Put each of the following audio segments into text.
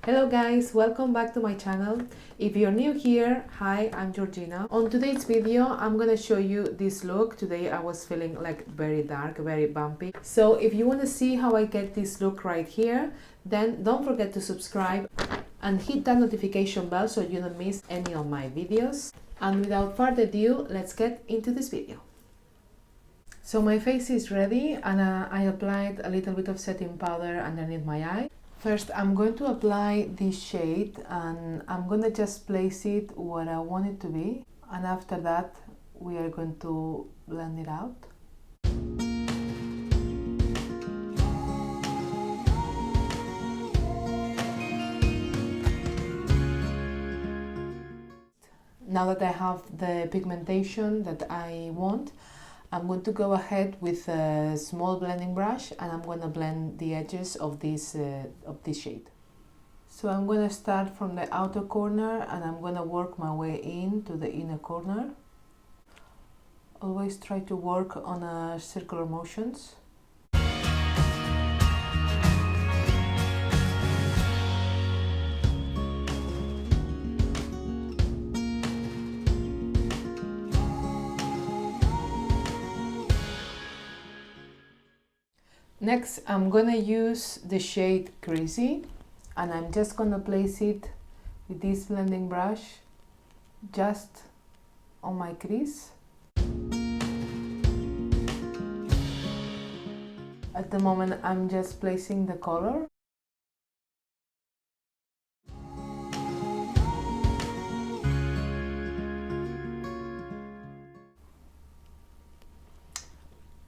Hello guys, welcome back to my channel. If you're new here, hi, I'm Georgina. On today's video, I'm gonna show you this look. Today I was feeling like very dark, very bumpy. So if you wanna see how I get this look right here, then don't forget to subscribe and hit that notification bell so you don't miss any of my videos. And without further ado, let's get into this video. So my face is ready and I applied a little bit of setting powder underneath my eye. First, I'm going to apply this shade and I'm going to just place it where I want it to be. And after that, we are going to blend it out. Now that I have the pigmentation that I want, I'm going to go ahead with a small blending brush and I'm going to blend the edges of this shade. So I'm going to start from the outer corner and I'm going to work my way in to the inner corner. Always try to work on circular motions. Next, I'm gonna use the shade Crazy and I'm just gonna place it with this blending brush just on my crease. At the moment, I'm just placing the color.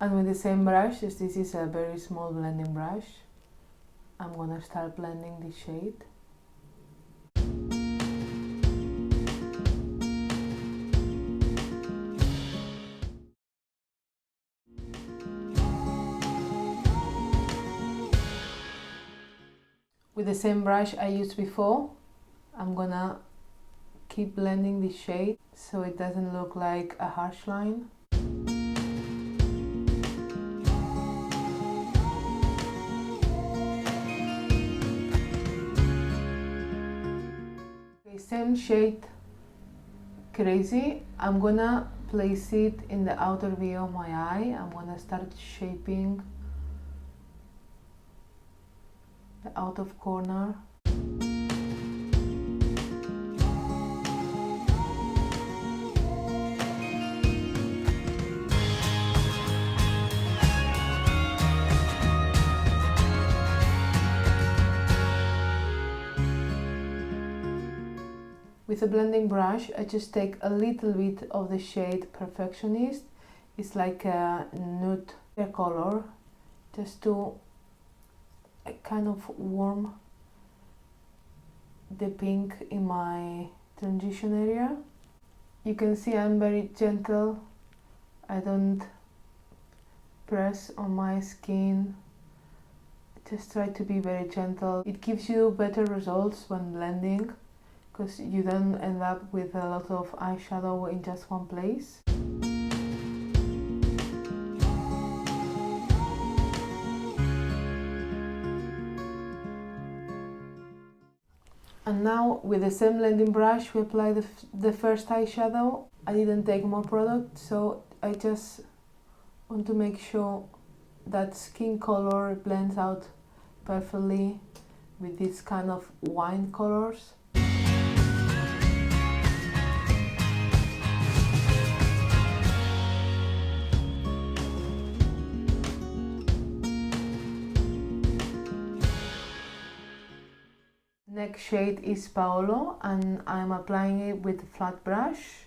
And with the same brush, as this is a very small blending brush, I'm gonna start blending the shade. With the same brush I used before, I'm gonna keep blending the shade so it doesn't look like a harsh line. Same shade Crazy, I'm gonna place it in the outer V of my eye. I'm gonna start shaping the outer corner. With a blending brush, I just take a little bit of the shade Perfectionist. It's like a nude color, just to kind of warm the pink in my transition area. You can see I'm very gentle. I don't press on my skin. Just try to be very gentle. It gives you better results when blending, because you don't end up with a lot of eyeshadow in just one place. And now with the same blending brush we apply the first eyeshadow. I didn't take more product, so I just want to make sure that skin color blends out perfectly with these kind of wine colors. Next shade is Paolo and I'm applying it with a flat brush.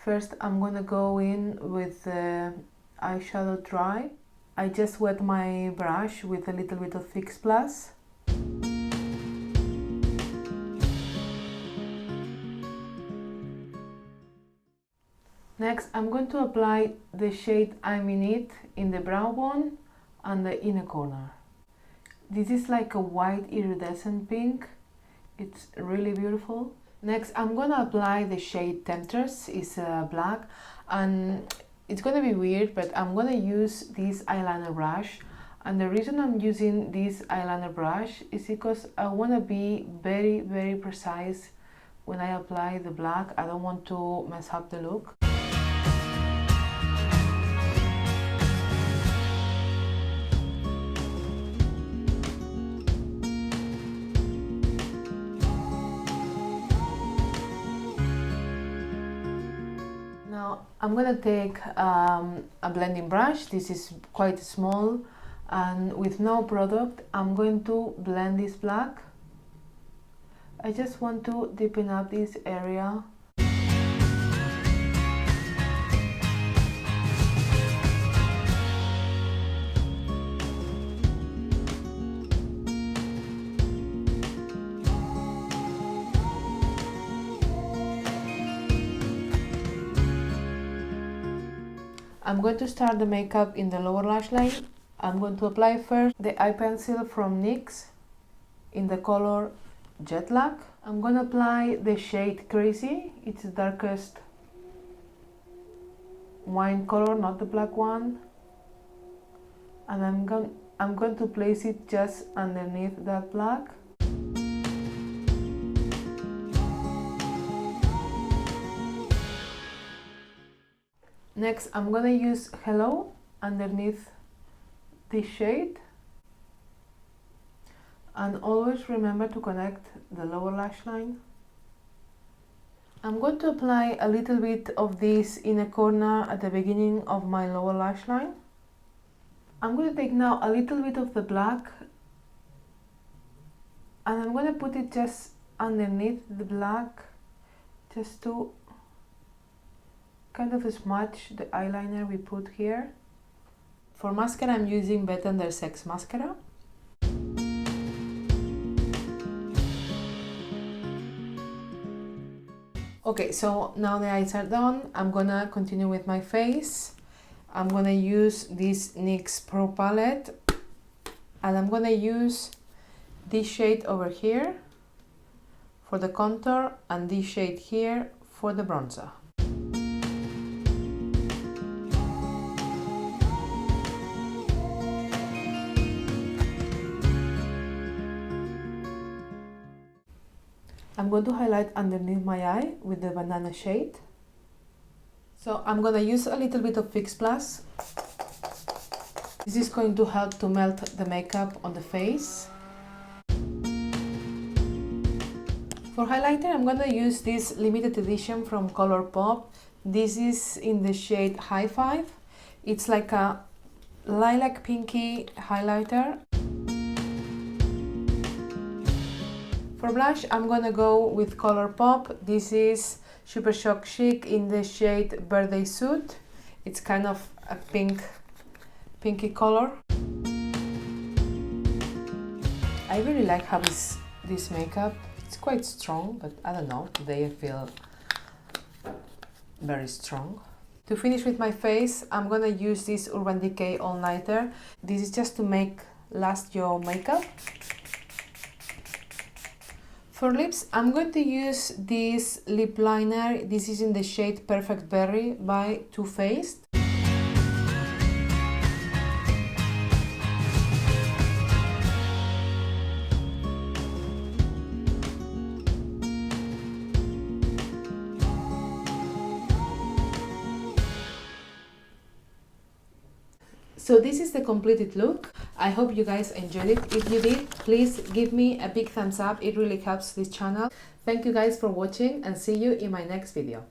First I'm gonna go in with the eyeshadow dry. I just wet my brush with a little bit of Fix Plus. Next I'm going to apply the shade I'm in it in the brow bone and the inner corner. This is like a white iridescent pink. It's really beautiful. Next, I'm gonna apply the shade Temptress. It's black, and it's gonna be weird, but I'm gonna use this eyeliner brush And the reason I'm using this eyeliner brush is because I want to be very, very precise when I apply the black. I don't want to mess up the look. Now I'm gonna take a blending brush. This is quite small, and with no product I'm going to blend this black. I just want to deepen up this area. I'm going to start the makeup in the lower lash line. I'm going to apply first the eye pencil from NYX in the color Jet Lag. I'm going to apply the shade Crazy. It's the darkest wine color, not the black one. And I'm going to place it just underneath that black. Next, I'm gonna use Hello underneath this shade, and always remember to connect the lower lash line. I'm going to apply a little bit of this in a corner at the beginning of my lower lash line. I'm going to take now a little bit of the black, and I'm going to put it just underneath the black, just to kind of smudge the eyeliner we put here. For mascara, I'm using Better Sex mascara. Okay, so now the eyes are done. I'm gonna continue with my face. I'm gonna use this NYX Pro palette, and I'm gonna use this shade over here for the contour and this shade here for the bronzer. I'm going to highlight underneath my eye with the banana shade. So I'm going to use a little bit of Fix Plus. This is going to help to melt the makeup on the face. For highlighter, I'm going to use this limited edition from ColourPop. This is in the shade High Five. It's like a lilac pinky highlighter. For blush, I'm gonna go with ColourPop. This is Super Shock Chic in the shade Birthday Suit. It's kind of a pinky color. I really like how this makeup. It's quite strong, but I don't know, today I feel very strong. To finish with my face, I'm gonna use this Urban Decay All Nighter. This is just to make last your makeup. For lips, I'm going to use this lip liner. This is in the shade Perfect Berry by Too Faced. So this is the completed look. I hope you guys enjoyed it. If you did, please give me a big thumbs up. It really helps this channel. Thank you guys for watching, and see you in my next video.